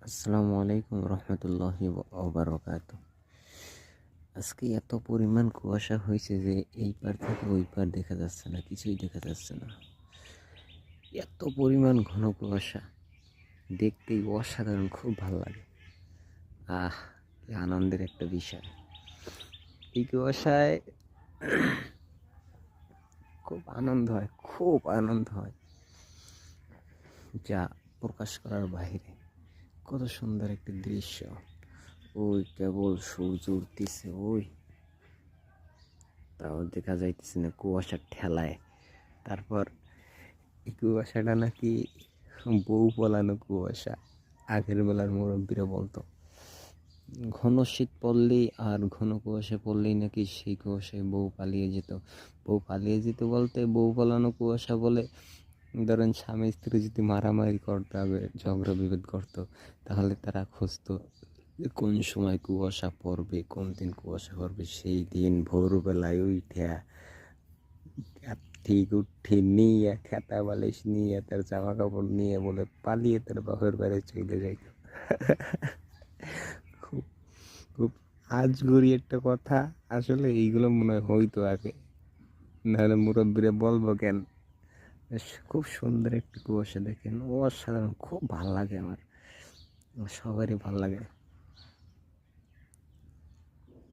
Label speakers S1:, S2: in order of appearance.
S1: আসসালামু আলাইকুম রহমতুল্লাহি ওবারাকাতু। আজকে এত পরিমাণ কুয়াশা হয়েছে যে এই পার থেকে ওই পার দেখা যাচ্ছে না, কিছুই দেখা যাচ্ছে না। এত পরিমাণ ঘন কুয়াশা দেখতেই অসাধারণ, খুব ভালো লাগে। কি আনন্দের একটা বিষয়। এই কুয়াশায় খুব আনন্দ হয়, খুব আনন্দ হয়, যা প্রকাশ করার বাইরে। কত সুন্দর একটি দৃশ্য। ওই কেবল সূর্য উঠতেছে, ওই তাও দেখা যাইতেছে না কুয়াশার ঠেলায়। তারপর এই কুয়াশাটা নাকি বউ পলানো কুয়াশা। আগের বেলার মুরব্বীরা বলতো ঘন শীত পড়লেই আর ঘন কুয়াশা পড়লেই নাকি সেই কুয়াশায় বউ পালিয়ে যেত। বউ পালিয়ে যেত বলতে বউ পলানো কুয়াশা বলে, ধরেন স্বামী স্ত্রী যদি মারামারি করতে হবে, ঝগড়া বিভেদ করতো, তাহলে তারা খুঁজতো যে কোন সময় কুয়াশা পড়বে, কোন দিন কুয়াশা পড়বে। সেই দিন ভোরবেলায় উঠে ঠিক উঠে নিয়ে খেতা বালিশ নিয়ে তার জামা কাপড় নিয়ে বলে পালিয়ে তার বাপের বাড়ি চলে যাইত। খুব খুব আজগুড়ি একটা কথা। আসলে এইগুলো মনে হয় হইতো আগে, নাহলে মুরব্বীরা বলবো কেন। খুব সুন্দর একটি কুয়াশা দেখেন, অসাধারণ, খুব ভাল লাগে আমার, সবারই ভাল লাগে।